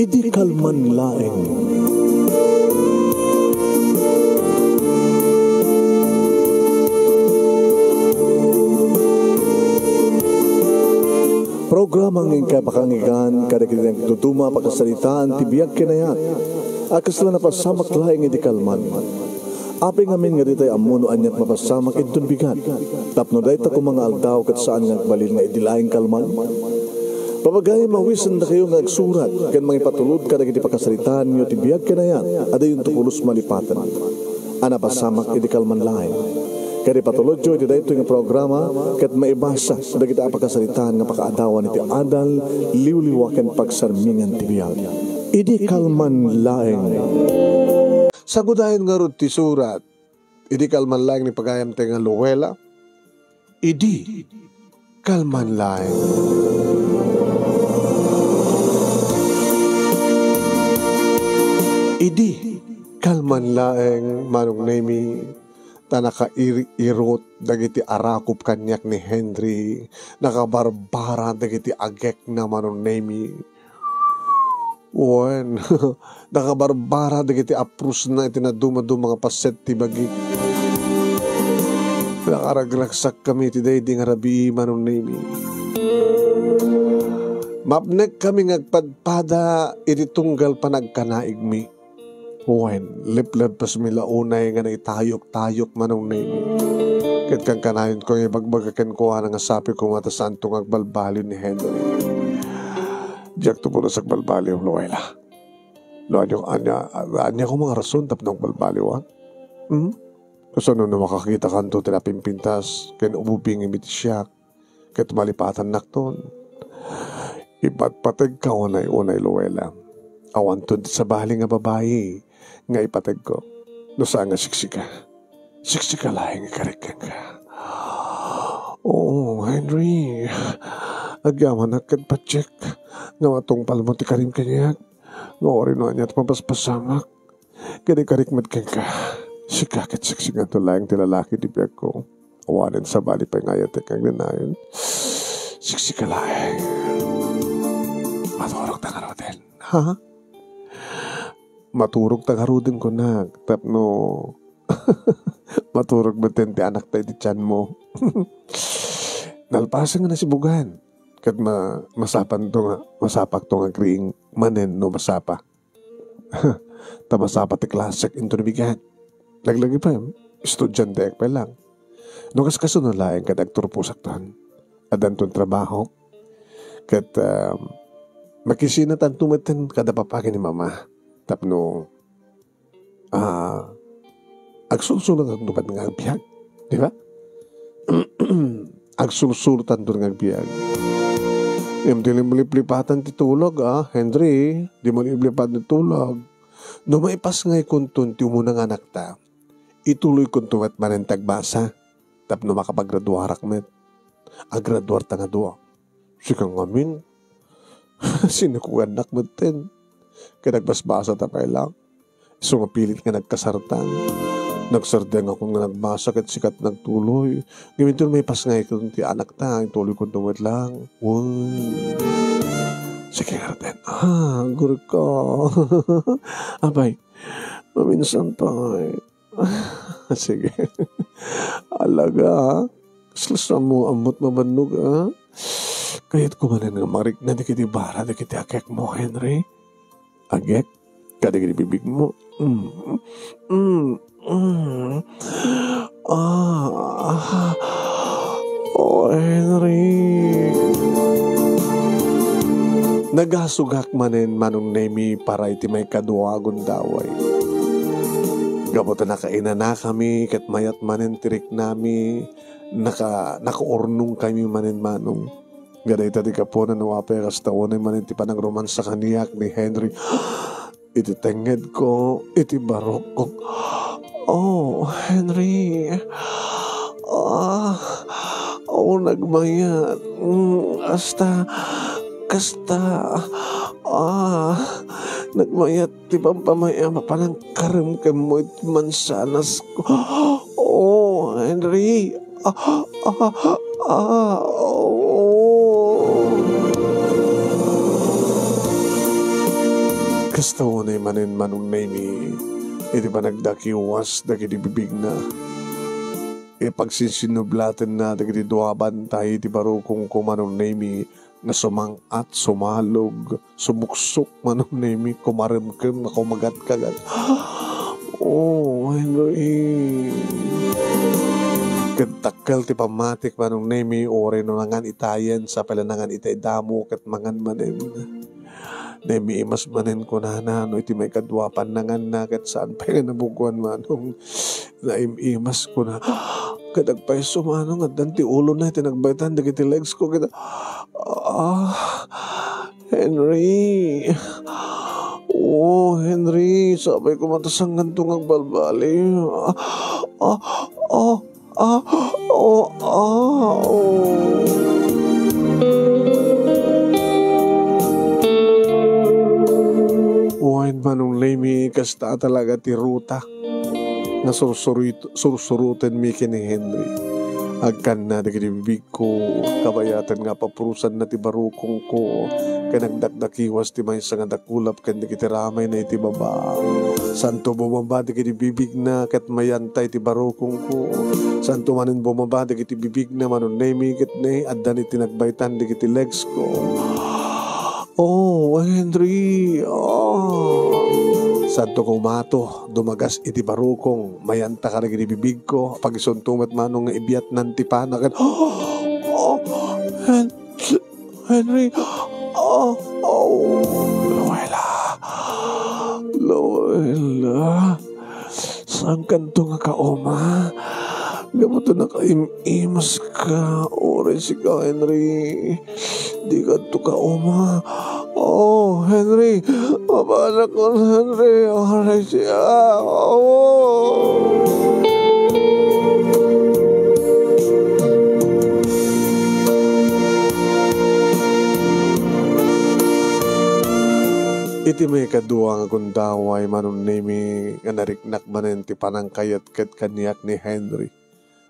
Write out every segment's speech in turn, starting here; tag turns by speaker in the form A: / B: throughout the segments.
A: Idi kalman laeng. Programa ng kapakangigan kada kinang tutuma pagkasalitaan tibiyag kinayat. Akas lang napasamak laeng idi kalman. Api ngamin nga ditay amuno anyat mapasamak idun bigat. Tapno dayta ko mga aldaw kat saan nga balil nga idilaeng kalman. Papagay mawisan na kayo nga agsurat kan mga ipatulod kada kiti pagkasalitaan nyo tibiyag kinayat. Ada yung tukulos malipatan. Ana pasamak idi kalman laeng. Kaya patulod jo iti dayto nga programa ket maibasa dagiti apagkasalitaan nga pakaadawan iti adal liwliwaken pagsarmingan ti biag. Idi kalman laeng.
B: Sagudahin nga rod ti surat. Idi kalman laeng ni pagayam ti nga luwela. Idi kalman laeng. Idi kalman laeng manong nemi naka-irot dagiti arakop kanyak ni Henry, nakabarbara dagiti agek na manon nemi. Wen, nakabarbara dagiti aprus na itinaduma-duma mga paset ti bagi. Nakaraglaksak kami ti day di nga rabi manon nemi. Mapnek kami ngagpadpada iti tunggal panagkanaig mi. Wen, liplad pas milaunay nga na itayok-tayok manong nemi. Ket kang kanayon ko yung ibagbagakan ko nga sapi ko mata santong agbalbaliw ni Henry. Diyak to po na sa agbalbaliw, Luella. Anya ko mga rason tapnong balbaliw, ha? Kasi nung makakita kanto tinapimpintas, kaya umubing imiti siya, kaya tumalipatan nakton. Ipatpatag ka unay-unay, Luella. Awan to sa bali nga babae, nga ipatag ko. No saan nga siksika? Siksika lahing ikarikan ka. Oh, Henry. Agyaman at kadpatsik. Nga matong palmo ti karim kanyak. Nga orin no anyat mapaspasamak. Karik-karikmat kan ka. Sikakit siksikan to lahing ti lalaki di biyak ko. Awanin sa bali pa nga yatek ang nanayon. Siksika lahing. Maturog na nga roden. Ha? Maturog tagarudin ko na. Tapno, maturog ba ti anak tayo di tiyan mo? Nalpasan nga na si Bugan. Kat masapak to nga kriing manen no masapa. Masapa ti klasik into nabigan. Laglagi pa yun, estudyante pa lang. No kasunod laeng kad agturpusak tan. Adan tong trabaho. Kat makisinatan tumaten kada papagin ni mama. Tapno, agsulsulan ang tupad ng agbiag. Di ba? Agsulsulan doon ng agbiag. Di mo liplipatan ti tulog, Henry. Di mo liplipatan ti tulog. No maipas ngay kuntun ti umunang anak ta. Ituloy kuntuwat manen tagbasa. Tapno makapaggraduarak met. Agraduar ta nga doa. Sikang amin. Sinikuanak mo ten. Kaya nagbasbasa tapay lang. So nga pilit nga nagkasartan. Nagsardeng ako nga nagbasa kat sikat nagtuloy. Gaminto may pasngay ko ti anak ta. Tuloy ko tuwad lang. Sige nga rin. Guru ko. Abay, maminsan pa. Sige. Alaga, salsa mo amot mabanog, Kaya't kumanan nga marik na di kiti bara, di kiti akek mo, Henry. Agek? Kada kiti bibig mo. Oh, Henry. Nagasugak manen manong nemi para iti may kaduagon daway. Gabutan nakaina na kami, kat mayat manen tirik nami, nakaurnong kami manen manong. Gaday tadi ka po na nawapay kastawan ay manen ti panang romansa kaniyak ni Henry. Iti tenged ko, iti barok ko. Oh, Henry. Nagmayat. Kasta. Nagmayat ti pampamaya mapanang karam ka mo iti mansanas ko. Oh, Henry. Kasta unay manin manong nemi, iti pa nagdakiwas, dagiti bibig na. Pagsisinublatin na, dagiti duwaban tayo, iti barukong kumanong nemi, na sumangat, sumalog, sumuksok manong nemi, kumarimkim, na kumagat-kagat. Oh, Henry. Kentakal ti pamatik manong nemi, ore no nangan itayen, sa palanangan itay damo, kat mangan manin. Nemi imas manin ko na no iti may kadwapan nangan na kat saan pa yung nabukuan manong na imas ko na kadagpaiso manong at danti ulo na iti nagbaitan dagiti legs ko kita Henry Henry sabay ko matasang gantong agbalbali Uwain manong lemi kasta talaga ti ruta na sursurutan mi kini Henry. Agkan na dagiti bibig ko kabayatan nga papurusan na ti barukong ko kanagdakdakiwas ti maysa nga dakulap ken dagiti ramay na iti baba. Santo bumaba dagiti bibig na ket mayantay ti barukong ko. Santo manen bumaba dagiti bibig na manon lemi ket ne addan iti nagbaitan dagiti legs ko. Henry. Santo kumato, dumagas iti barukong, mayanta ka rin bibig ko, pag isuntumat manong nga ibiyat ng tipanakan. Henry. Loela. Saan kanto nga kaoma? Gabuto na ka-imas ka. Oras ka, Henry. Di ka ito kaoma. Henry. Mabala ko, Henry. Oras siya. Iti may kadua nga kundaway manong nemi nga nariknak manen ti panangkayat ket kaniyak ni Henry.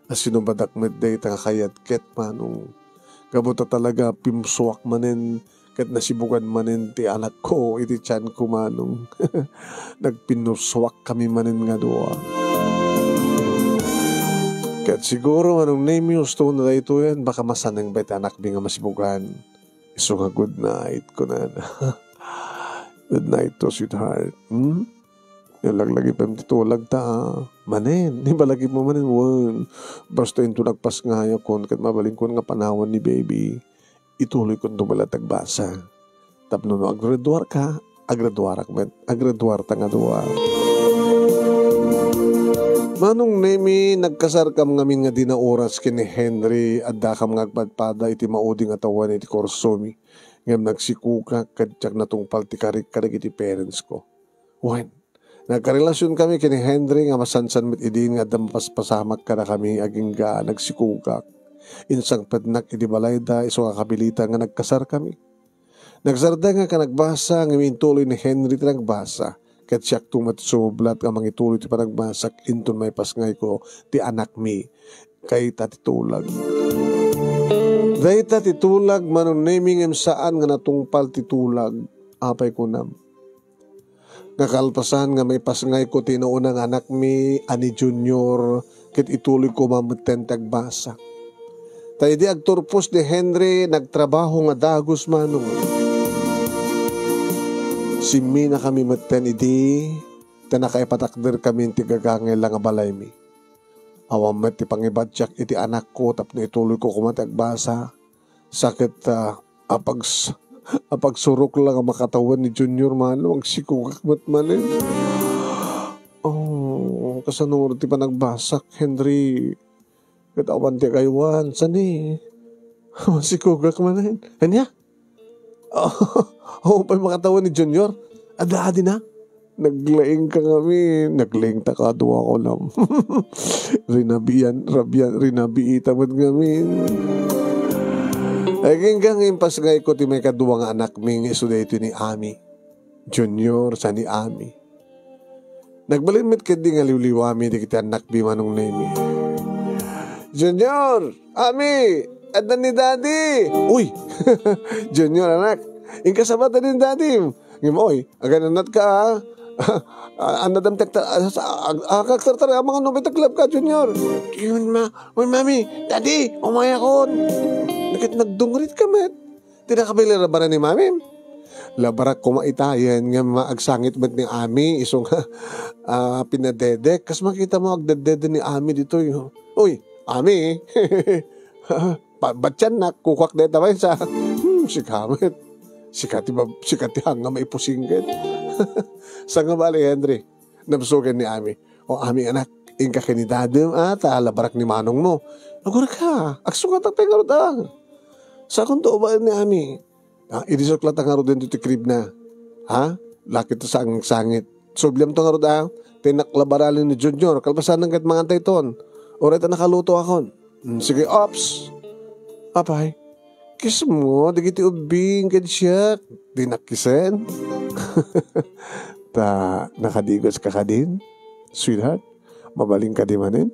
B: Asino badak medday nga kayat ket manong gabuta talaga pimsuak manen ket nasibukan manen ti anak ko iti tiyan ko manong nagpinuswak kami manen nga dua. Ket siguro manong nemi gusto na ito yan baka masanang bet anak mi nga masibukan. Iso nga good night ko na. Good night to sweetheart. Yung laglagi pa yung titulag ta. Manen. Di ba lagi mo manen? Basta yung tunagpas nga yakon kat mabaling ko nga panawan ni baby. Ituloy kong dumalatag basa. Tapno no aggraduar ka. Aggraduar ta nga duwa. Manong nemi nagkasarkam ngamin nga di na oras kini Henry at dakam nga agpadpada iti mauding atawan iti korsomi. Ngam nagsikuka kadyak na tungpal ti karik iti parents ko. Nagkarelasyon kami kini Henry nga masansan mit idin nga dampaspasamak ka na kami aging ga nagsikukak. Insang padnak iti balayda iso nga kabilita nga nagkasar kami. Nagsarda nga ka nagbasa nga mintuloy ni Henry ti nagbasa. Kat siyak tumat sumublat nga mangituloy ti panagbasak inton may pasngay ko ti anak mi kay tatitulag. Dahita titulag manon naming saan nga natungpal titulag apay ko nam. Nakalpasan nga may pasngay ko tinuunang anak mi ani Junior ket ituloy ko mamuten tagbasa. Tayo di agturpos ni Henry nagtrabaho nga dagos manong. Simi na kami muten idi tanakaipatakder kami ti gagangay lang nga balay mi. Awam met ti pangibadyak iti anak ko tapno ituloy ko kumatagbasa. Sakit apagsurok lang ang makatawan ni Junior mano ang sikukak mat manin. Kasanunod ti panagbasak Henry. Katawan ti kaywan sani. Sikukak manin. Kanya? Pa makatawan ni Junior. Adi na. Naglaing ka kami. Naglaing ta kadwa ko lang. Rinabiita man kami. Ay hanggang impas ngay ko ti may kadwa nga anak ming isudayti ni Ami. Junior sa ni Ami. Nagbalimit ka di nga liwliwami di kita anak bimanong nemi. Junior! Ami! Adan ni Daddy! Uy! Junior anak! Ingkasabat din Daddy! Ngimoy, agananat ka ha. Anadam tekta kaktartara ang mga nobita club ka, Junior. Yun Uy, mami, daddy, umaya kon. Nakit nagdungrit ka, met. Tinakabili rabara ni mami. Labarak kumaitayan nga maagsangit met ni Ami. Isong pinadedek. Kas makita mo agdedede ni Ami dito. Uy, Ami. Batyan na, kukwak deta ba sa si Kamet. Sikati hanga maipusingkit. Sa nga bali, Henry, nabsugan ni Ami. O Ami anak, ingka kinidadem ata, labarak ni Manong mo. Agura ka, aksungat ang pengarot Sa kung to ba ni Ami? Idisoklat ang arod din dito krib na. Ha? Lakit to sa sangit. Subliam to nga rod tinaklabaralin ni Junior. Kalpasan ng kat mga antayton. Oret na nakaluto ako. Sige, ops. Apay, kiss mo. Digiti ubing kan siya. Di nakisen. Nakadigos ka ka din? Sweetheart, mabaling ka di manin?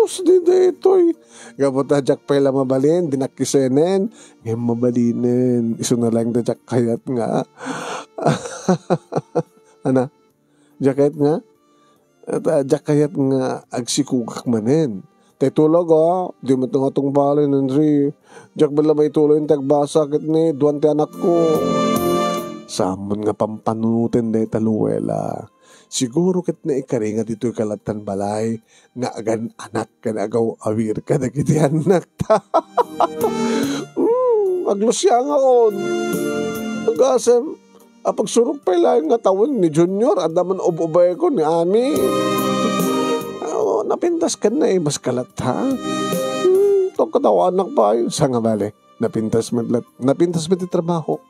B: Di ito'y. Gabot na jak pala mabalin, dinakisenen. Ngayon mabalinin. Iso na lang na jak kayat nga. Ana? Jacket nga? At jak kayat nga agsikugak manin. Tulog di mo nga itong balin, Henry. Jak bala may tuloy yung tagbasa kit ni duwante anak ko. Samon nga pampanutin na taluwela. Siguro kat na ikaringa dito'y kalatan balay nga agan anak ka na agaw awir ka na kiti anak ta. Aglusya nga on. Agasem, pagsurok pa lang nga tawon ni Junior at naman ububay ko ni Ami. Napintas ka na mas kalat ha. Itong katawa anak pa yun. Sa nga bale, napintas mo ti trabaho.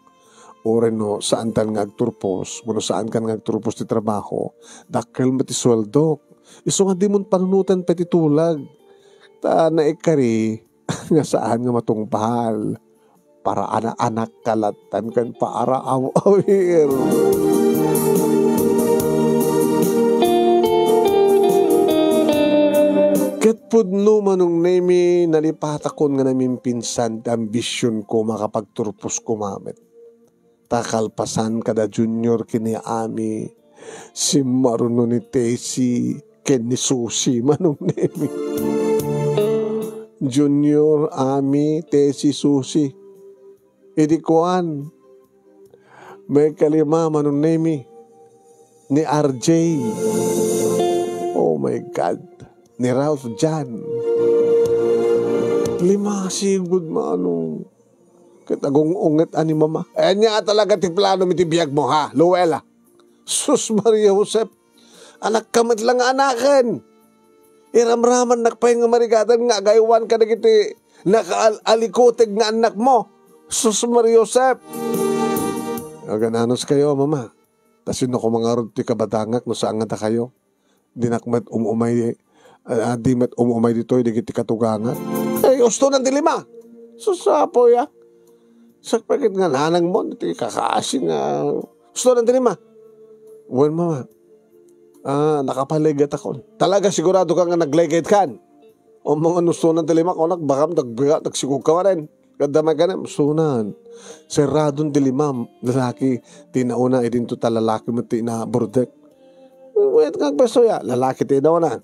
B: Oren no, saan tan nga agturpos, kuno saan kan nga agturpos ti trabaho, dakkel mo ti sweldo. Iso nga di mo panunutan pati tulag. Na ikari, nga saan nga matungpahal. Para anak-anak kalatan kan para awir. Ket pudno manong nemi nalipatakon nga namin pinsan ambisyon ko makapagturpos kumamit. Takalpasan kada Junior kini Ami, si Maruno ni Tesi, ken ni Susi manong nemi. Junior, Ami, Tesi, Susi. Idi kuan. May kalima manong nemi ni RJ. Oh my God. Ni Ralph Jan. 5 sigud manong. Katagong unget ani mama. Anya talaga ti plano mi ti biyag mo ha, Luella. Sus Maria Josep. Anak kamit lang anaken. Iramraman nakpay nga marigatan nga gaywan ka na kiti nakaalikotig nga anak mo. Sus Maria Josep. Agananos kayo mama. Tasin ako mga rod ti kabatangak no saan nga ta kayo. Dinakmat umumay di met umumay dito'y digiti katugangan. Gusto ng dilima. Susapo ya. Sakpagit nga nanang mo, iti kakaasing gusto ng dilima. Well, mama, nakapaligat ako. Talaga sigurado ka nga nagligate kan. O mga gusto ng dilima ko, nagbakam, nagsigug ka rin. Kadamay ka na, sunan. Seradong dilima, lalaki, tinauna, idinto ta lalaki mo tinaburdek. Wait nga peso ya, lalaki tinauna.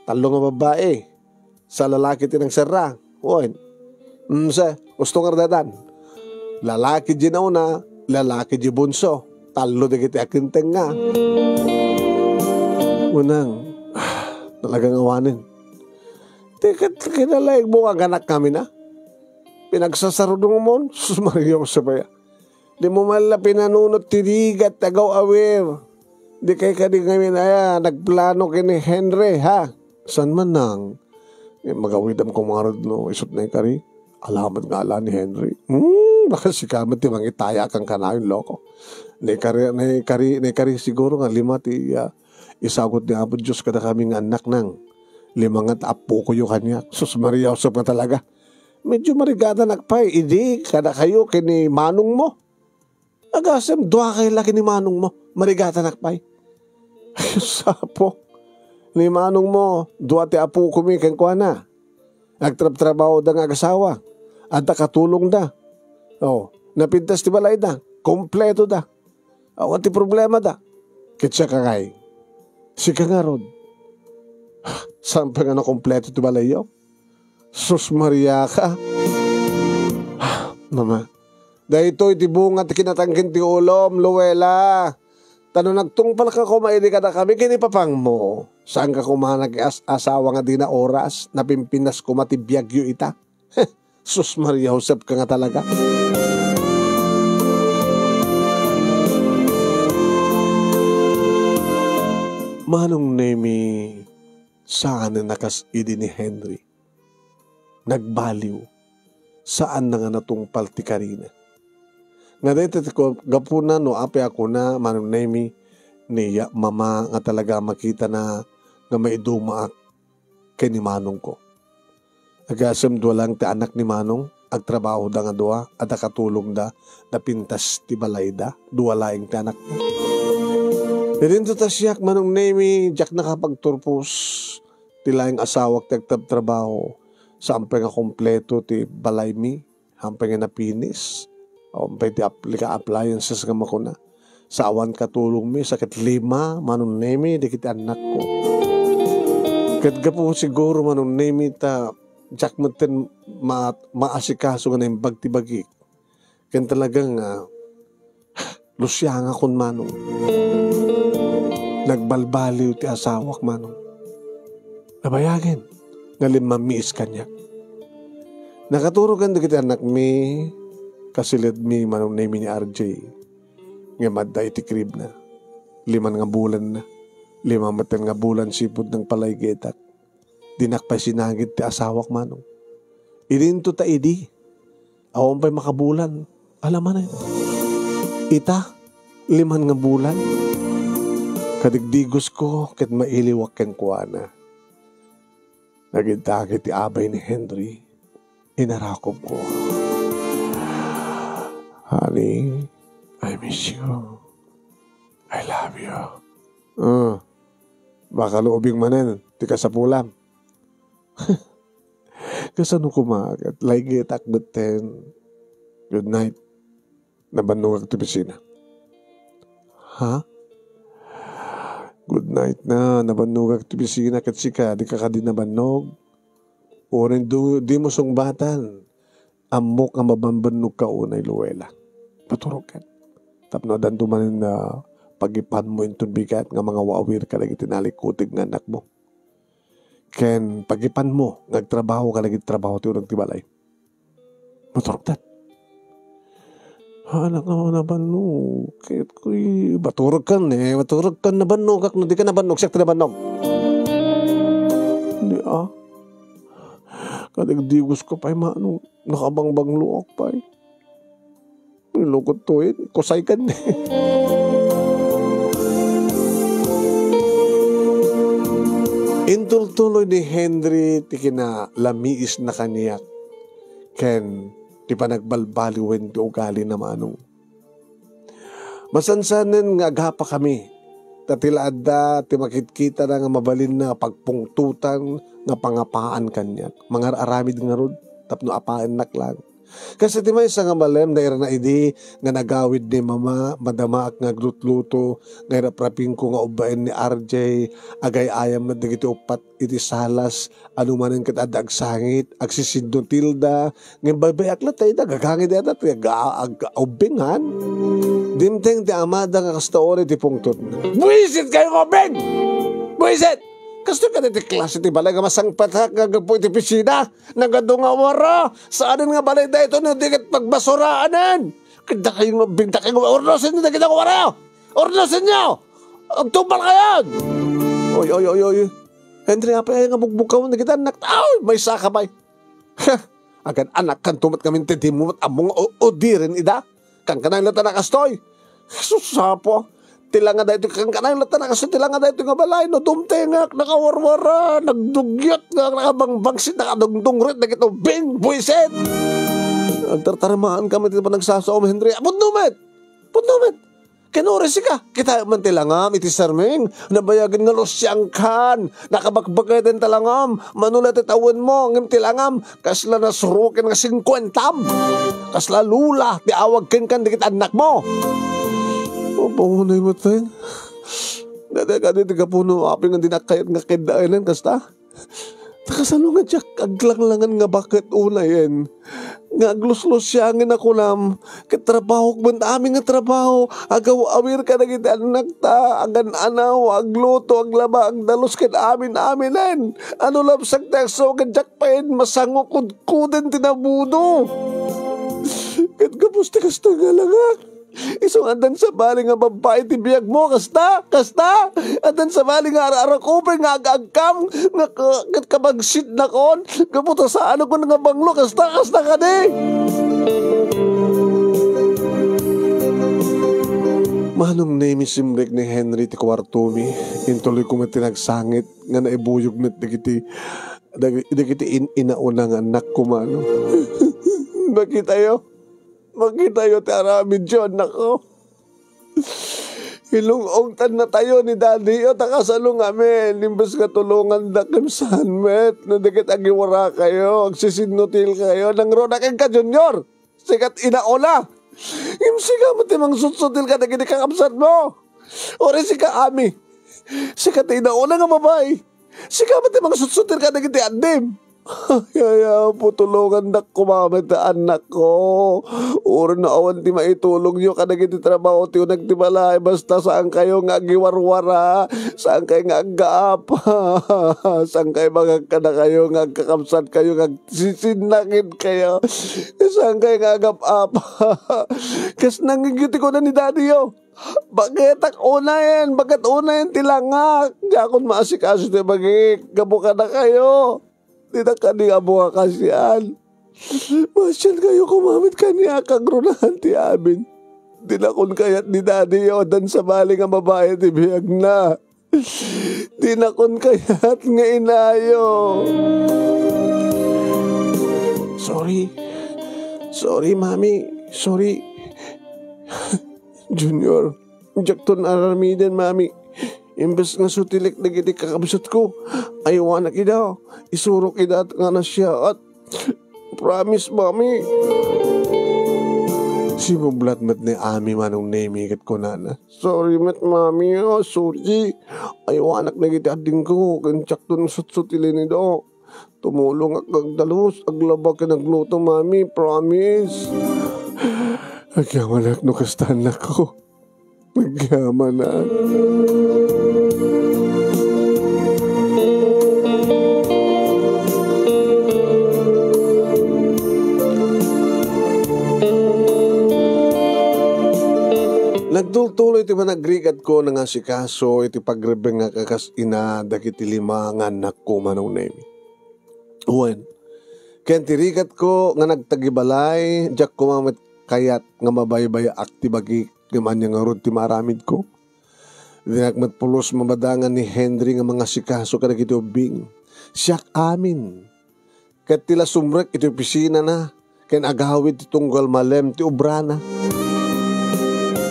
B: Talo nga babae. Sa lalaki tinang serra. Wait. Gusto nga dadan. Lalaki di nauna, lalaki di bunso. Talo di kita akinteng nga. Unang, talagang awanin. Tikat kinalaig mo kaganak kami na. Pinagsasarudong mo, susmariyong sabaya. Di mo mala pinanunot tirigat tagaw aware. Di kay ka di kami na nagplano kini Henry ha. San man nang magawidam ko mga rodlo isot na ikari. Alamat nga ala ni Henry. Baka si kamat ti mangitaya kang kanayon loko. Naikari siguro nga 5 ti isagot ni Apo Diyos kada kaming anak nang 5 nga apo ko yung kanya. Sus Maria Josep nga talaga. Medyo marigada nakpay. Idi kada kayo kini manong mo. Agasem 2 kayo laki ni manong mo. Marigada nakpay. Ayos apo. Ni manong mo 2 ti apo kumi kang kuha na. Nagtrabaho da nga agasawa. At nakatulong da. Napintas ti balay da. Kompleto da. Awan ti problema da. Kitsa ka kay. Si ka nga ron. Saan pa nga na kompleto ti balayo? Sus Maria ka. Mama. Dahito iti bunga ti kinatangkin ti ulom, Luella. Tano nagtungpal ka kumaili ka na kami, kinipapang mo. Saan ka kumanag asawa nga di na oras, napimpinas kumatibiyagyo ita? Sus Maria Josep ka nga talaga. Manong nemi saan na nakas idi ni Henry. Nagbaliw saan na nga natungpal ti Karina. Nga dito ko gapuna no ape ako na manong nemi ni mama nga talaga makita na nga maidumaak kay ni Manong ko. Agasam do lang ti anak ni Manong agtrabaho da nga doa at akatulong da napintas ti balay da duwa laing ti anak na. Dito ta siyak manong nemi jak nakapagturpos ti laing asawak ti agtrabaho sa ampay nga kompleto ti balay mi ampay nga napinis ampay ti appliances nga makuna sa awan katulong mi sakit 5 manong nemi dikit anak ko ket gapo siguro manong nemi ta jak meten maasikaso nga na bagti-bagik ken talagang lusyanga kun manong nagbalbaliw ti asawak manong. Nabayagin. Ngalim mamiis kanya. Nakaturogan da kita anak mi kasilid mi manong name ni RJ. Nga madda iti krib na. 5 nga bulan na. 5 matan nga bulan sipod ng palaygetak. Dinakpay sinagit ti asawak manong. Irinto ta idi. Awan pa'y makabulan. Alaman na yun. Ita. 5 nga bulan. Kadigdigos ko ket mailiwak ken kuana. Nagidakit ti abay ni Henry. Inarakop ko. Honey, I miss you. I love you. Baka loobing manen, ti kasapulam. Kasano kumagat? Lagi takbet 10. Good night. Nabanong ang tibisina. Ha? Good night na, nabanog at bisina kat sika, di ka din nabanog. O rin di mo sungbatan, amok ang mabambanog ka unay Luella. Paturog ka. Tapno danto man na pagipan mo intun bigat nga mga wawir ka lagi tinalikutig nga anak mo. Ken pagipan mo, nagtrabaho ka lagi trabaho ti unang tibalay. Paturog ka. Anak nga nabanog. Kahit ko'y baturog kan eh. Baturog kan nabanog. Kak, di ka nabanog. Siyak nabanog. Hindi Kadigdigos ko pa'y manong nakabangbang luok pa'y. Nilukot to eh. Kusay kan eh. Intultuloy ni Henry ti kina lamiis na kaniyak. Ken di pa nagbalbaliwen ti ugali na manong. Masansanen nga agapa kami. Tatilaada ti makitkita na nga mabalin na pagpungtutan nga pangapaan kanyak. Mga aramid nga rod tapno apaan naklang. Kasi ti may nga malem na na idi nga nagawid ni mama madama at nga glutluto nga rapraping ko nga ubain ni RJ agay ayam na dagiti upat iti salas anumanan ket adda agsangit agsisidno tilda nga babayak la tay gagangit ata ubingan dimteng ti amada nga kastaore ti pungtot. Buisit kayo ubing! Buisit! Kasto ka na ti klase ti balay nga masangpatak nga gagpo iti pisina nagadong nga wara saanan nga balay da ito na dikit pagbasuraanan kada kayong mabinta kayong ornosin nyo dikit ang wara ornosin nyo agtumbal kayo. Oy Henry apa nga bukbukaw na kita anak may saka bay agan anak kan tumat kami titimumat among odirin ida kan kanang lata na kastoy susapo tila nga dahito kang kanang lata na kasi tila nga dahito nga balay no dumtengak nakawarwara nagdugyot nga nakabangbangsit nakadungdungrit nakito bing buisit nagtartaramaan kami dito pa nagsasaom Henry pundumet kinurisi ka kita man tilangam iti sarming nabayagan nga losyang kan nakabakbakatin talangam manulat itawan mo ngim tilangam kasla nasurukin nga 50 kasla lula ti awag ken kan dikit anak mo. paunay mo tayo. Dada ka dito kapuno aping ang dinakayat nga kidainan kasta. Takasano nga Jack, aglanglangan nga bakit una yan. Nga agluslos siya ngin ako nam. Katrabaho kman aming nga trabaho. Agaw awir ka na kita anak ta. Agan anaw, agluto, aglaba, agdalos kin amin-aminan. Ano lang sagtakso ka Jack pa yan. Masango kudkuden tinabudo. Kat kapusti kasta nga langak. Isong andan sa bali nga babae ti biyag mo, kasta. Andan sa bali nga ara-ara kupe nga agagkam, nga kabagsit na kon, kaputo sa ano ko nga banglo, kasta ka di. Manong name simrek ni Henry ti Kwartumi, intuloy ko matinagsangit, nga naibuyog met dagiti inaunang anak ko mano. Bakit tayo ti aramid John ako. Hilungogtan na tayo ni Daddy o takasalong amin. Imbes ka tulungan da kim sanmet. Nadikit agiwara kayo. Agsisinutil kayo. Nang ronakin ka Junior. Sikat inaola. Imsiga mo timang sutsutil ka na kinikakapsat mo. Ori sika ami. Sikat inaola nga babay. Sika mo timang sutsutil ka na kitiandim. Kaya po tulungan na kumamit na anak ko. Uro na awan ti maitulong nyo kanagiti trabaho ti nagtibalay. Basta saan kayo nga giwarwara. Saan kayo nga agaapa. Saan kayo magkana kayo nga kakamsat kayo nga sisinangin kayo. Saan kayo nga agap-apa. Kas nangigiti ko na ni Daddy yo. Bakit ak una yan? Bakit una yan tilangak? Di akong maasikaso ti bagik. Gabuka na kayo. Di na kaniya mga kasyan. Masyal kayo kumamit kaniya kang runahan ti amin. Di na kun kayat ni Daddy o dan sa bali nga babae ti biyag na. Di na kun kayat nga inayo. Sorry, Mami. Sorry. Junior, jakton aramiden, Mami. Imbes nga sutilik na giti kakabsat ko, ayaw na kita, isurok kita at nga na siya at promise, Mami. Simublat mat ni Ami manong namikat ko na. Sorry mat, Mami, sorry. Ayaw anak na giti ading ko, kanchak doon sutsutilin nido. Tumulong ak dalos, aglabag ka nagluto, Mami, promise. Agyaman ak no kastan ako. Agyaman na. Nagtultuloy iti managrigat ko na nga si Kaso iti pagrebeng nga kakas ina dagiti lima nga anak ko manong nemi. Uwan. Kaya tirigat ko nga nagtagibalay, jak kumamit kayat nga mabaybay aktibagi gaman nga rod ti maramid ko. Dinagmat pulos mabadangan ni Henry nga mga si Kaso kada kiti ubing. Siyak amin. Kat tila sumrek iti opisina na. Kaya agawid ti tunggal malem ti ubrana.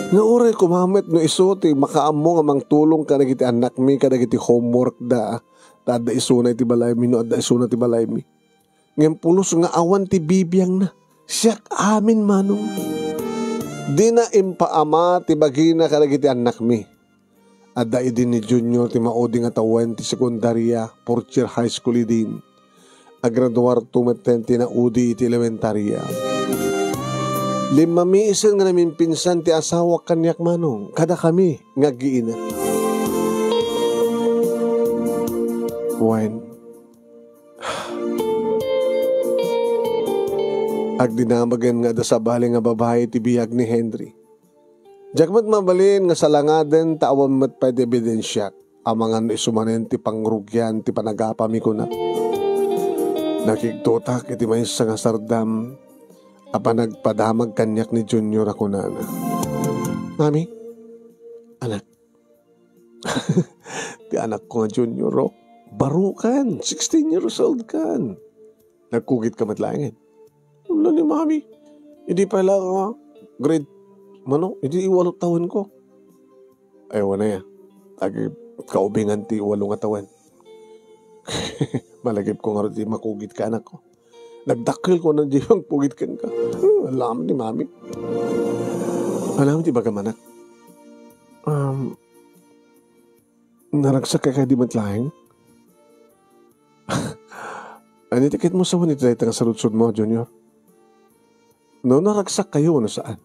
B: Nga oray kumamit no iso ti makaamo nga mang tulong ka na kiti anak mi ka na kiti homework da. Tada iso na iti balay mi no adda iso na ti balay mi. Ngayon pulos nga awan ti bibiyang na. Siyak amin manong. Di na impaama ti bagina ka na kiti anak mi. Adda idin ni Junior ti mauding atawan ti sekundarya Porcher High School idin. Agraduar tumeten ti na udi iti elementarya. Limamiisan nga namin pinsan ti asawa kanyak manong. Kada kami nga giina. Wine. Agdinamagan nga da sa bali nga babae ti biyag ni Henry. Jagmat mabalin nga salangaden taawan mat pa ti ebidensya. Amangan isumanen ti pangrugyan ti panagapami ko na. Nakiktutak iti may nga sardam. Apa nagpadamag kanyak ni Junior ako na. Mami, anak. Ti anak ko nga Junior, baro kan, 16 years old kan. Nagkugit ka matlangin. Wala ni Mami, hindi pala grade, hindi 8 taon ko. Ayaw na yan. Agi kaubingan ti 8 taon. Malagip ko nga rin di makugit ka anak ko. Nagdakil ko na di bang pugit ka. Alam ni Mami. Alam ti bagamanak. Um, naragsak ka di matlaing? Ano tikit mo sa wanita dahil nga saludsod mo, Junior? No, naragsak kayo, ano saan?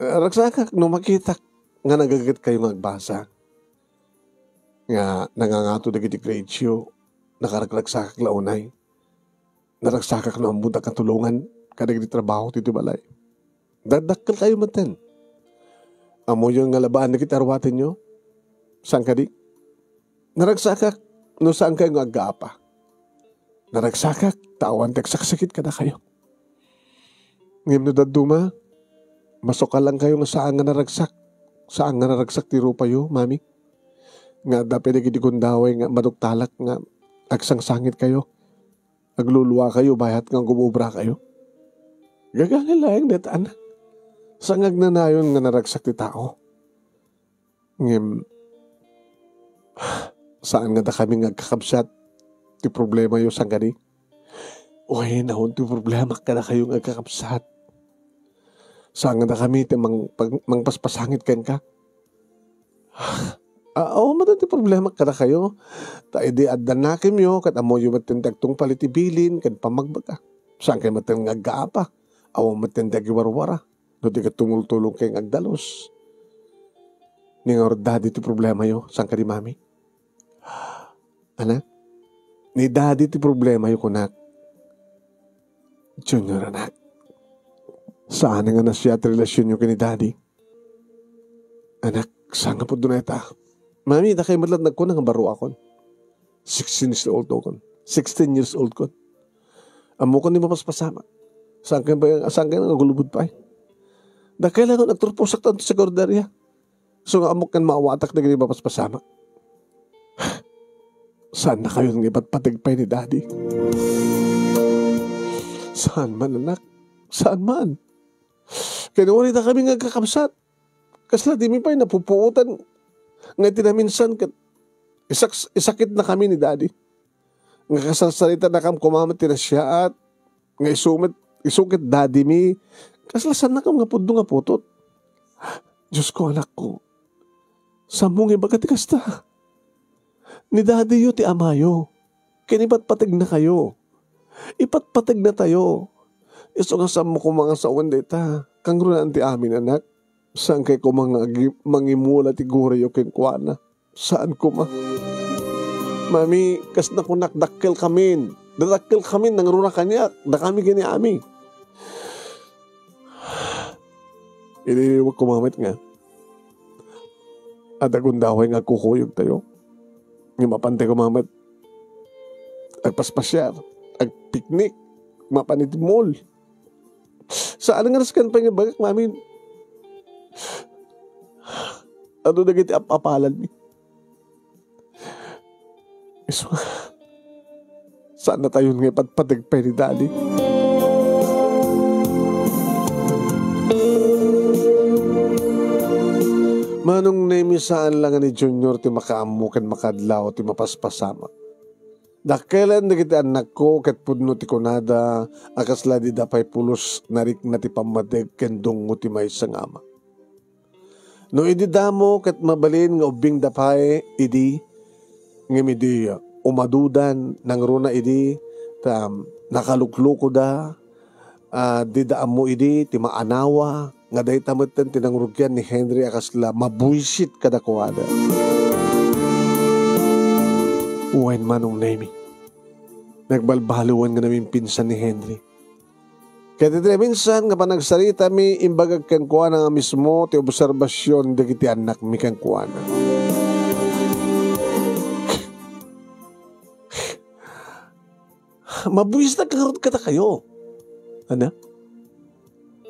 B: Naragsak ka, no makita nga nagagat kayo ng agbasa. Nga nangangato na giti grade show, nakaragsak ka launay. Naragsak ka no ang budak katulungan, kada giti trabaho tito balay. Dadakkel kayo maten. Amo yung nga labaan na kitarwatin nyo? Saan ka di? Naragsakak, no saan kayo nga agapa? Naragsakak, tawan tegsaksakit ka na kayo. Ngayon no daduma, masok ka lang kayo nga saan nga naragsak. Saan nga naragsak tiro pa yo, mami? Nga dapat na kitikundaway nga maduktalak nga agsangsangit kayo. Agluluwa kayo, bayat nga gumubra kayo. Gagangin lang, net anak. Sangag na nayon nga naragsak ti tao. Ngem, saan nga da kami nga kakabsat ti problema yo sang gani? Uy, nahon ti problema ka na kayo nga kakabsat. Saan nga da kami ti mangpaspasangit ken ka? Oo, mada ti problema ka na kayo. Ta edi addan nakim yo, kat amo yo matintagtong palitibilin, kat pamagbaga. Saan kayo matang nga gaapa? Awa matintag iwarwara. No di ka tumultulong kayong agdalos. Ni nga daddy ti problema yo. Saan ka di mami? Anak? Ni daddy ti problema yo kunak. Junior anak. Saan nga na siya ti relasyon yo kini daddy? Anak, saan nga po doon ita? Mami, na kayo madlat nagko nga baro akon. 16 years old akon. 16 years old kon. Amo ko ni mapaspasama. Saan kayo nga gulubod pa eh? Na kailangan nagturpusak tanto sa gordarya. So nga amok kan maawatak na ganyan papaspasama. Saan na kayo nga ipatpatigpay ni daddy? Saan man anak? Saan man? Kaya wala na kami nga kakabsat. Kasla di mi pa'y napupuutan. Nga tinaminsan isakit na kami ni daddy. Nga kasalsalita na kam kumamat na siya at nga isukit daddy mi. Kaslasan na kam nga pudo nga putot. Diyos ko anak ko. Samong ibagatikas ta. Ni daddy yo ti amayo. Kinipatpatig na kayo. Ipatpatig na tayo. Iso nga sa mo ko mga sawan dita. Kang runaan ti amin anak. Saan kay ko mangimula ti guri yo kinkwana? Saan ko ma? Mami, kas na kunak dakkel kamin. Dadakkel kamin nang runa kanyak. Da kami gini ami. Iniwag kumamit nga. At agundaway nga kukuyog tayo. Yung mapantay kumamit. Agpaspasyar. Agpiknik. Mapanitimol. Saan nga naskan pa nga bagak, mami? Ano na giti apalan mi? Iso nga. Saan na tayo nga patpatigpay ni daddy? Manong naimisaan lang ni Junior ti makaamukan makadlaw ti mapaspasama. Dakelan na kita anak ko kat pudno ti kunada akasla di dapay pulos narik na ti pamadeg kendong mo ti may sangama. No idi damo kat mabalin nga ubing dapay idi ngimidi umadudan nang runa idi nakalukluko da di daam mo idi ti maanawa nga dahi tamutan tinangrugyan ni Henry akasla mabuisit kadakuada. Uwain manong nemi. Nagbalbaluan nga namin pinsan ni Henry. Kaya titira minsan nga pa nagsarita mi imbagag kang kuwana nga mismo ti obserbasyon dagiti anak mi kang kuwana. Mabuis na kakarot kata kayo. Ano?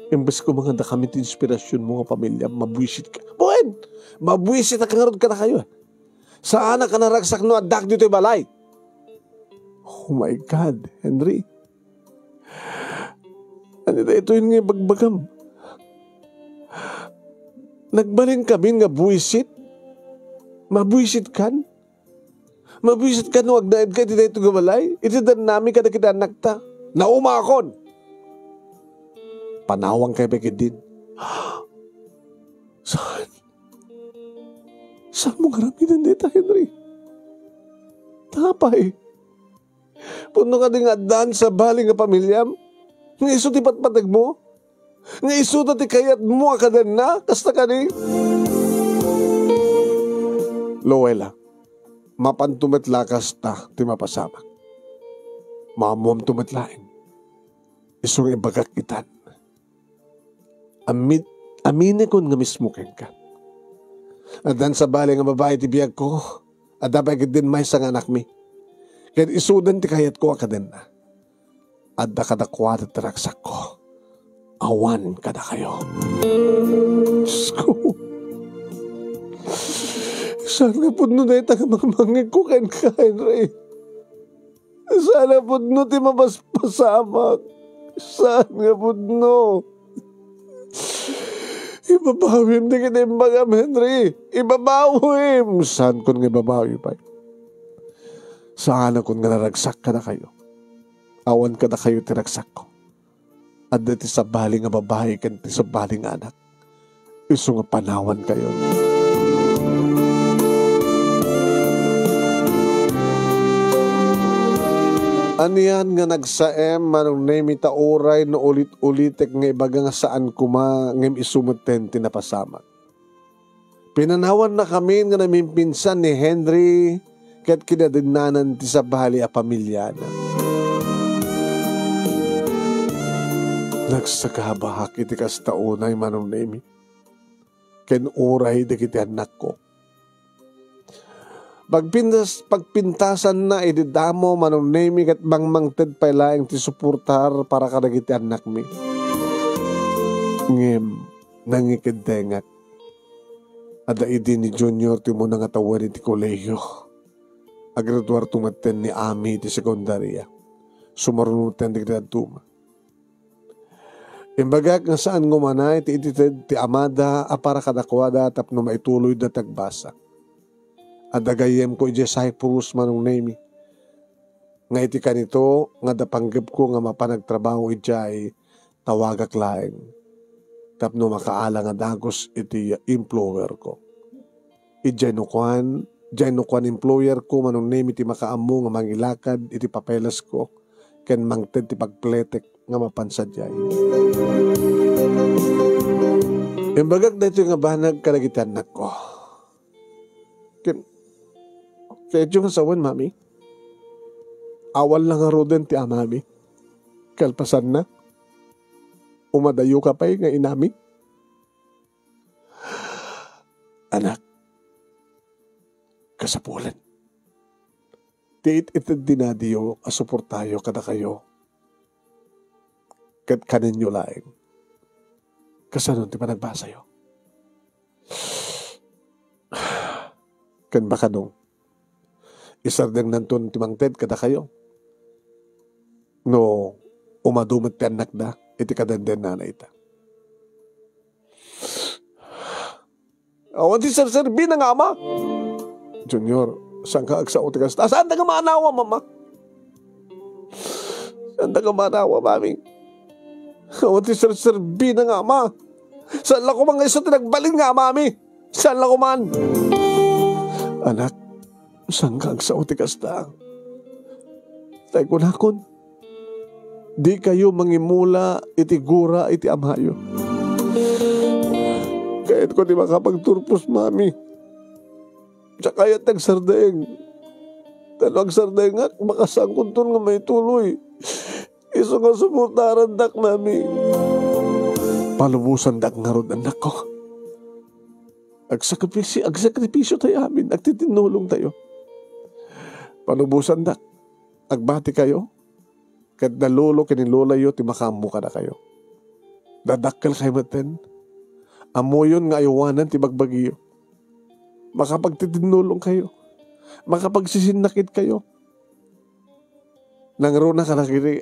B: Imbes ko mga da kami ti inspirasyon mo nga pamilya, mabuisit ka. Buwan! Mabuisit na kangarod ka na kayo. Saan na ka naragsak no adak dito balay? Oh my God, Henry. Ano na ito yung nga bagbagam? Nagbalin kami nga buisit? Mabuisit kan? Mabuisit kan no agdaid ka dito ito gabalay? Ito dan namin kada kita anak ta. Naumakon! Panawang kay Bekidin. Saan? Saan mo garaminan dito, Henry? Tapay. Puno ka din nga daan sa bali nga pamilyam. Nga iso ti patpatag mo. Nga iso ti kayat mo akadan na. Kasta ka ni. Lowela, mapantumetlakas ta ti mapasamak. Mamom tumetlain. Isong ibagak itan. Amine kon nga mismo ken ka. At dan sa bali nga babae ti biyag ko, at dapat din may sang anak mi. Kaya isudan ti kayat ko akaden na. At da kadakwat at raksak ko. Awan kada kayo. Diyos ko. Saan nga po no na itang mamangig ko ken ka, Henry? Sana po no ti mapaspasamak. Saan nga po no? Ibabawim di kita imbagam, Henry. Ibabawim. Saan kon nga ibabawim pa? Saan kon nga naragsak ka na kayo? Awan ka na kayo tiragsak ko. At dati sa baling nga babae kanti sa baling anak. Iso nga panawan kayo. Aniyan nga nagsaem manong nemi ta oray no ulit-ulitek nga ibaga nga saan kuma ngem isumuten tinapasamak. Pinanawan na kami nga namimpinsan ni Henry ket kinadinanan ti sa bahali a pamilya na. Nagsakabahak iti kastaunay manong nemi. Ken oray dagiti anak ko. Pagpintasan na ididamo manong nemi kat mangmangted pailaing ti suportar para kadagiti anak mi. Ngem nangikidengak. Ada idi ni Junior ti mo nga tawarin ti kolehiyo. Agraduar tumaten ni Ami ti sekundarya. Sumarunutan ti graduma. Imbagak nga saan ngumanay ti itited ti amada a para kadakwada tapno maituloy da tagbasa. At dagayem ko ije Cyprus manong nemi. Nga iti kanito, nga dapanggap ko nga mapanagtrabaho ijay tawagak laeng. Tapno makaala nga dagos iti employer ko. Ijay nukuan employer ko manong nemi ti makaamo nga mangilakad iti papeles ko. Ken mangted ti pagpletek nga mapansadyay. Imbagak na ito nga banag kalagitan na ko. Kaya yung asawan, mami. Awal lang nga roden ti amami. Kalpasan na. Umadayo ka pa'y nga inami. Anak. Kasapulan. Tiit itid dinadiyo asuportayo kada kayo. Kat kanin nyo laing. Kasanon ti panagbasa yo. Kan baka nung. Isardang nanton timangted kada kayo. No, umadumat ti anak da, iti kadenden na ita. Awan ti serserbi na nga, ama. Junior, saan ka agsa o tigas? Saan ka manawa, mama? Saan ka manawa, mami? Awan ti serserbi na nga, ama. Saan lang ko mga iso tinagbalin nga, mami? Saan lang ko man? Anak, saan ka agsa o tigas da? Tay kunakon. Di kayo mangimula iti gura iti amayo. Kahit ko di makapagturpos, mami. Tsaka kaya tagsardeng. Talwag sardeng nga, makasangkot ton nga may tuloy. Iso nga sumutaran dak, mami. Palubusan dak nga rod anak ko. Agsakripisyo tayo amin. Agtitinulong tayo. Palubusan dak. Agbati kayo. Kat nalulo kinilulayo ti makamu ka na kayo. Dadakkel kayo maten. Amoyon nga ayawanan ti bagbagiyo. Makapagtitinulong kayo. Makapagsisinakit kayo. Langruna ka na kini.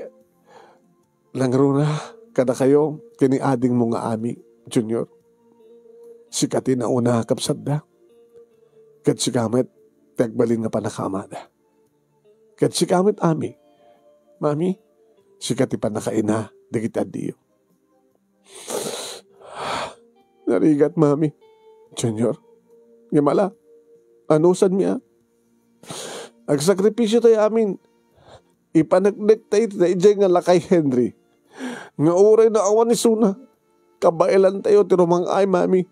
B: Langruna ka na kayo. Kiniading mo nga ami, Junior. Sikatin na una kapsad da. Kat sikamit, tagbalin nga panakamada. Kat sikamit ami. Mami, sikati pa nakaina, dagit adiyo. Narigat, mami. Junior, ngimala, anusan miya? Agsakripisyo tayo amin. Ipanagnek tayo tayo nga lakay Henry. Nga uray na awan ni Suna. Kabailan tayo ti rumang ay, mami.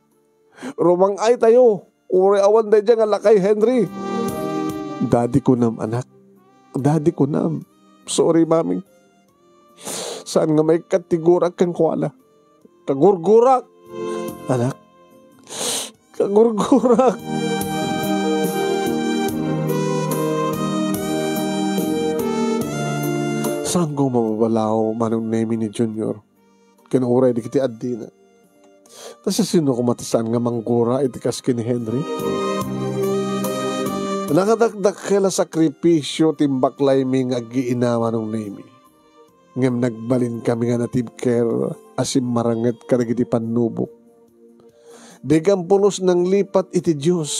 B: Rumang ay tayo. Uray awan tayo nga lakay Henry. Daddy ko nam, anak. Daddy ko nam. Sorry, mami. Saan nga may katigurak kang kuala? Kagurgurak. Anak. Kagurgurak. Saan ko mababalaw manong name ni Junior? Kinuuray di kiti addi na. Tapos sino kumatasaan nga manggura itikas kini Henry? Nakadagdag kala sakripisyo timbaklay mi nga giinawa ng name. Ngam nagbalin kami nga natibker asim maranget karagiti panubok. Degang pulos ng lipat iti Diyos.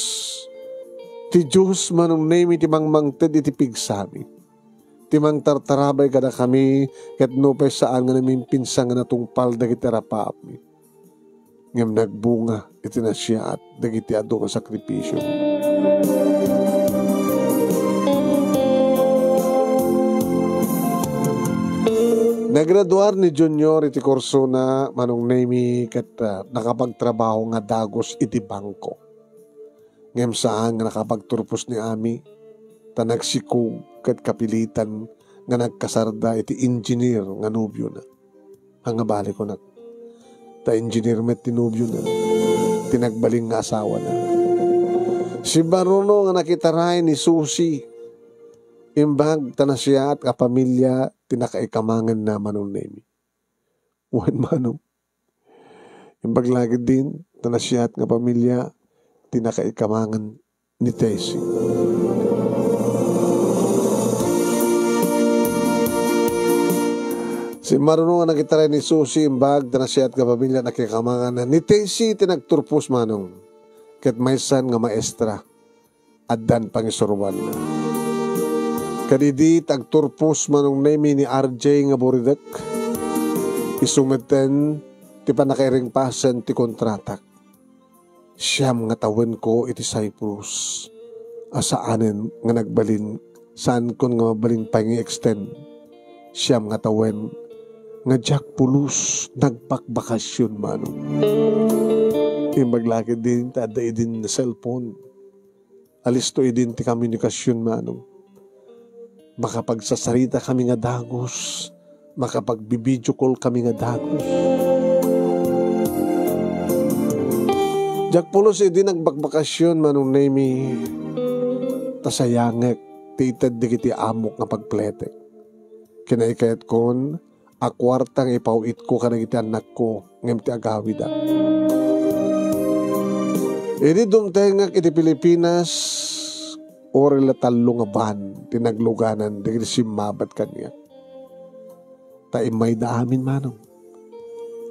B: Ti Diyos manong name iti mangmangted iti pigsami. Timang tartarabay kada kami ket nupay saan nga namin pinsang nga natungpal dagiti rapaap mi. Ngam nagbunga iti na siya at dagiti ado nga sakripisyo. Nagraduar ni Junior iti kurso na manong name ket nakapagtrabaho nga dagos iti bangko. Ngam saan nga nakapagturpos ni Ami ta nagsikog ket kapilitan nga nagkasarda iti engineer nga nobyo na. Ang bali ko na. Ta engineer met tinubyo na. Tinagbaling nga asawa na. Si Baruno nga nakitaray ni Susi. Imbag ta na siya at kapamilya tinakaikamangan na manong nemi. Wan manong. Imbag lagi din ta na siya at kapamilya tinakaikamangan ni Tessie. Si Maruno nga nakitaray ni Susi imbag na siya at kapamilya nakikamangan na ni Tessie tinagturpos manong ket maysan nga maestra addan pangisurwan na. Kadidi tagturpos manong nemi ni RJ nga buridak isumeten ti panakairing pasen ti kontratak. Siyam nga tawen ko iti Cyprus asaanen nga nagbalin saan kon nga mabalin pa nga extend. Siyam nga tawen nga Jack Pulus nagpakbakasyon mano. Imaglaki din tada idin na cellphone. Alisto idin ti komunikasyon mano. Makapagsasarita kami nga dagos. Makapagbibideo call kami nga dagos. Jack Pulus idin nagbakbakasyon manong nemi. Tasayangek ti itad di kiti amok nga pagpletek. Kinaikayat kon akwartang ipauit ko kanang iti anak ko ngem ti agawid da. Idi dumtengak iti Pilipinas ori la talo nga ban tinagluganan dagiti simmabat kanya. Ta imay da amin manong.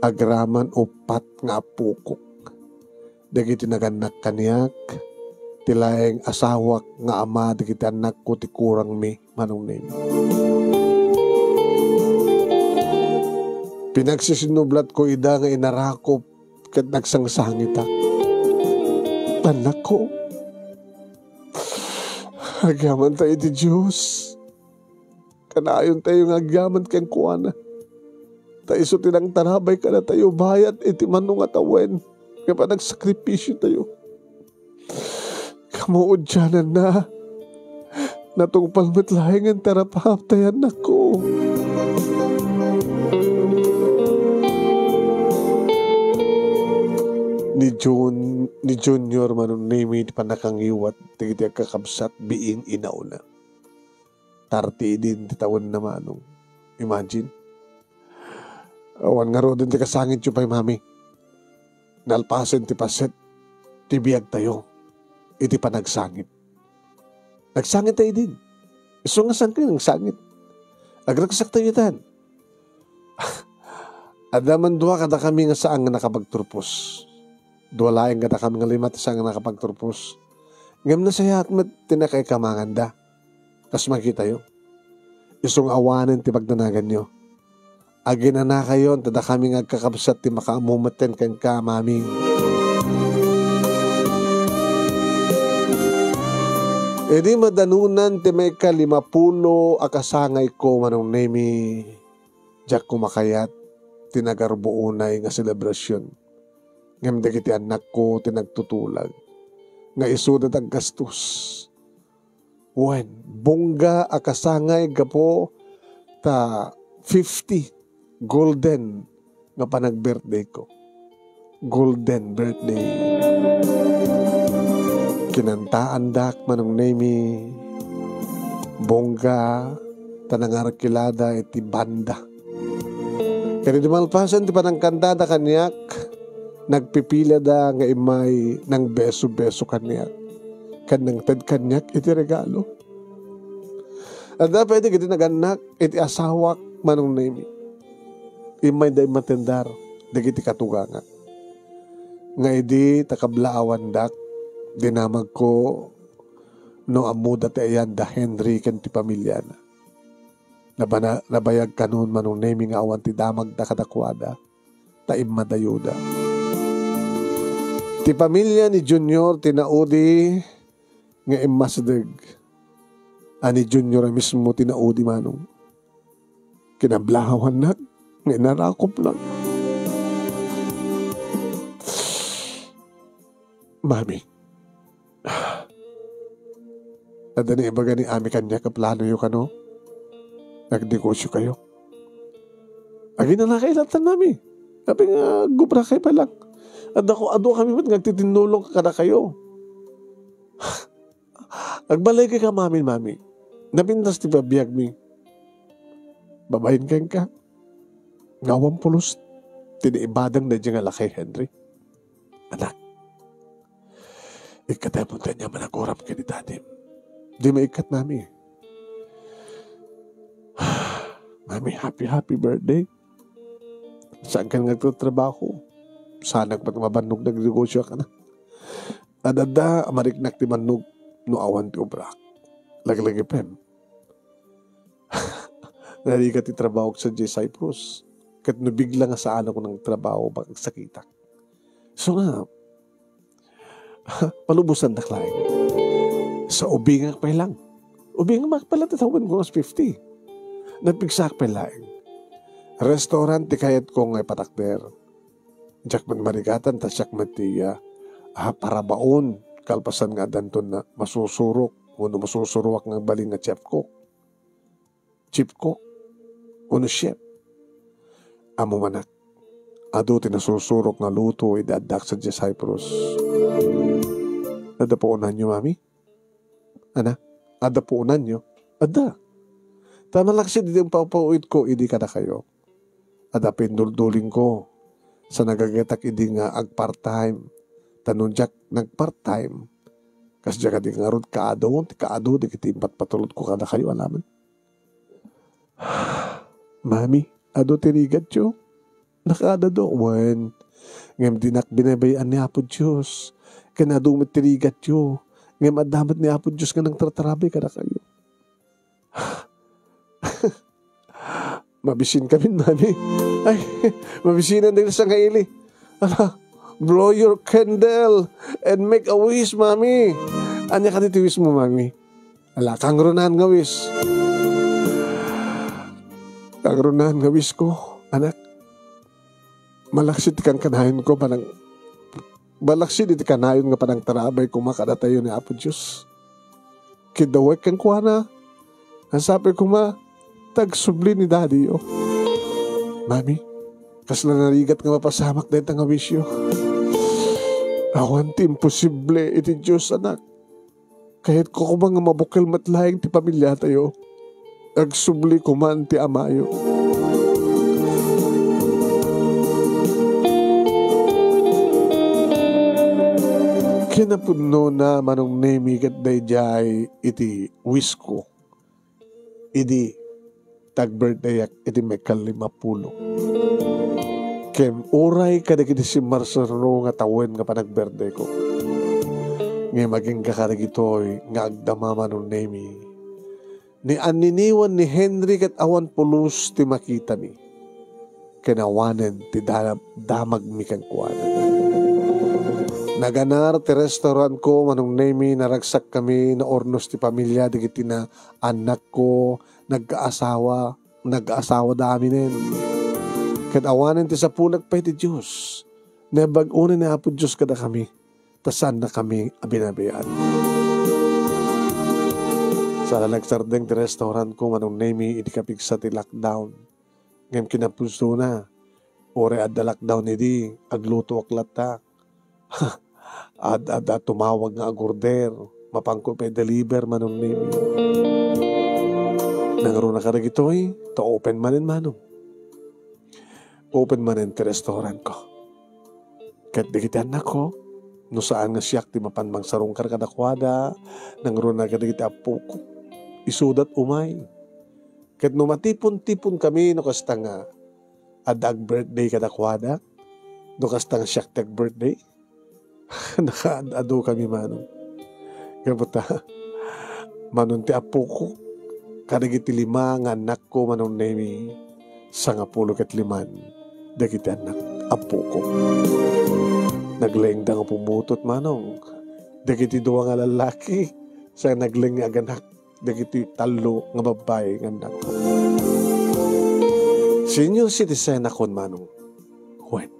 B: Agraman upat nga apukok. Dagiti naganak kanyak tilaeng asawak nga ama dagiti anak ko ti kurang mi manong name. Pinagsisinublat ko ida nga inarakop ket nagsangsangit ak. Anak ko, agaman tayo di Diyos. Kanayon tayo nga agaman kang kuwana. Tayo so tinang tarabay ka na tayo bayat iti manong atawen. Kaya pa nagsakripisyo tayo. Kamuod dyanan na. Natungpal matlaing ang tarapahap tayo anak ko. Ni Junior manong name it panakangiwat tigiti kakabsat biing inauna. Tarti din titawan na manong. Imagine. Awan nga ro din ti kasangit yung pa'y mami. Nalpasen ti paset. Tibiyag tayo. Iti panagsangit. Nagsangit tayo din. Iso nga sangkin ang sangit. Agragsak tayo tan. Adaman duwa kada kami nga saan nga nakapagturpos. Duwalaing kada kami nga limat saan nga nakapagturpos. Ngam na saya at tinakay kamangan da. Tas makita yun. Isong awanin ti pagdanagan nyo. Agin na kayon, tada kami nga kakabsat ti makaamumaten kan ka, mami. Edi madanunan ti may ka 50 akasangay ko manong nemi jak kumakayat tinagarbuunay nga selebrasyon. Ngem dagiti anak ko tinagtutulag nga isudat ang gastos. Wen bongga akasangay gapo ta 50 golden nga panag-birthday ko. Golden birthday. Kinantaan dak manong nemi bongga tanangar kilada iti banda. Kaya di malpasan ti panangkandada kanyak nagpipila da nga imay ng beso-beso kanyak kanang tad kanyak iti regalo. At da pwede kiti naganak iti asawak manong nemi imay day matendar dagiti katuganga nga idi takablaawan dak dinamag ko no amuda ti ayan da Henry ken ti pamilya na. Nabayag kanon manong nemi nga awan ti damag da kadakwada ta immadayuda. Ti pamilya ni Junior tinaudi nga immasdeg. Ani Junior mismo tinaudi manong. Kinablahawan na nga inarakop lang. Mami, nadani ibaga ni Ami kanya kaplano yung kano? Nagnegosyo kayo. Agi na nakailatan nami. Sabi nga, gubra kayo pa lang. At ako kami ba't nagtitinulong ka na kayo? Agbalay ka mami. Napintas ti babiyag mi. Babayin ka. Ngawang pulos. Tiniibadang na dyan nga lakay Henry. Anak. Ikatay mo kanya managuram ka ni daddy. Di maikat nami. Mami, happy birthday. Saan ka nagtatrabaho? Saan nagpatmabanog nagnegosyo ka na? Adada, mariknak ti manog no awan ti ubrak. Laglagi pem. Nari ka ti trabaho sa J. Cyprus. Kat nabigla nga saan ako ng trabaho bakit sakitak. So nga, palubusan na klaing. Sa ubingang pa lang. Ubingang makapala tatawin ko mas 50. Nagpigsak pa lang. Restaurant ti kayat ko nga patakder. Diyak man marigatan ta siyak matiya. Para baon. Kalpasan nga danton na masusurok. Uno masusuruak ng baling nga chef cook. Uno chef. Amo manak. Ado tinasusurok nga luto idadak sa Cyprus. Adapuunan nyo, mami? Ana? Adapuunan nyo? Ada. Tama lang siya, di yung papauid ko, idi ka na kayo. Adapin dulduling ko. Sa nagagetak, idi nga ag part-time. Tanunjak, nag-part-time. Kasi diya ka di nga rod kaado, di kitimpat patulod ko ka na kayo, alaman. Mami, ado tirigat yo. Nakada do, wen. Ngam dinak binabayaan ni Apo Diyos. Kanadumit tirigat yo. Ngam adamat ni Apo Diyos nga nang tratrabe ka na kayo. Mabisin kami, mami. Ay, mabisinan din sa ngaili. Ala, blow your candle and make a wish, mami. Anya ka dito wish mo, mami? Ala, kangrunan nga wish. Kangrunan nga wish ko, anak. Malaksit kang kanayon ko panang balaksit iti kanayon nga panang tarabay ko makadatayo ni Apo Diyos. Kidawag kang kuwana. Ang sabi ko tagsubli ni daddy yo. Mami, kasla narigat nga mapasamak dahil nga wisyo. Awan ti imposible iti Diyos, anak. Kahit ko kumang mabukal matlayang ti pamilya tayo, agsubli kuman ti amayo. Kinapuno na manong nemi kat dayjay iti wish ko. Idi tag-birthday iti may 50. Kem oray kadagiti si Marsaro nga tawen nga panag-birthday ko. Ngay maging kakarigitoy nga agdama manong nemi. Ni aniniwan ni Henry kat awan pulos ti makita mi. Kinawanen ti damag mi kang kuwanan. Naganar ti restaurant ko manong nemi naragsak kami na ornos ti pamilya digiti na anak ko nag-aasawa daminen. Ket awanen ti sapulag pa iti Dios. Nebag-unin na apo Dios kada kami. Tasan na kami abinabian. Sa nagsardeng ti restaurant ko manong nemi iti kapigsa ti lockdown. Ngem kinapuso na. Ore adda lockdown idi agluto aklata. Ad tumawag nga agorder. Mapangko pa deliver manong nemi. Nangaro na karagitoy, to open manin manong. Open manin ti restaurant ko. Kat digitan na ko, no saan nga siyak ti mapanmang sarong karkadakwada, nangaro na karagiti apo ko. Isudat umay. Kat no matipon-tipon kami, no kasta nga adag birthday kadakwada, no kasta nga siyak tag birthday, nakaadado kami manong. Kaputa, manon ti apo ko, kadagiti 5 nga anak ko manong nemi 55 dagiti anak apo ko. Naglaing da nga pumutot manong dagiti 2 nga lalaki sa naglaing nga aganak dagiti 3 nga babae nga anak ko. Senior citizen akon manong when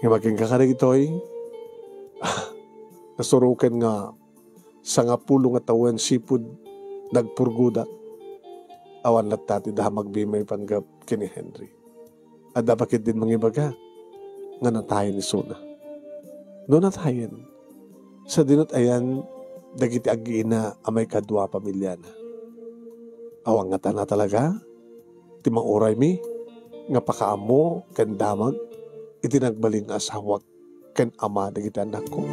B: nga maging kakarigitoy nasurukan nga 10 nga tawen sipud nagpurguda awan lat tati da magbimay panggap kini Henry. Adda bakit din mangibaga nga natayen ni Suna. No natayen sa dinot ayan dagiti agina amay kadwa pamilya na. Awang nga na talaga ti mauray mi nga pakaamo ken damag iti nagbaling asawag ken ama dagiti anak ko.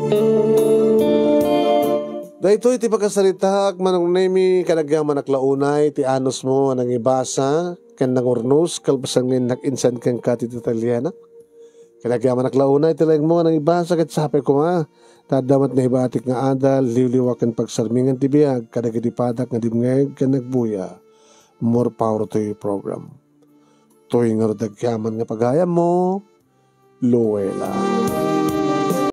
B: Dahito iti pagkasaritak manong nemi kanagyaman naklaunay ti anos mo nang ibasa ken nangurnos kalpasan ngin nakinsan ken ka ti Italiana. Kanagyaman naklaunay ti layeng mo nang ibasa ket sapay ko nga tadamat na ibatik nga adal liwliwak ken pagsarmingan ti biag kadagiti padak nga dimngeg ken nagbuya. More power to your program. Toy nga dagyaman nga pagayam mo, Luella.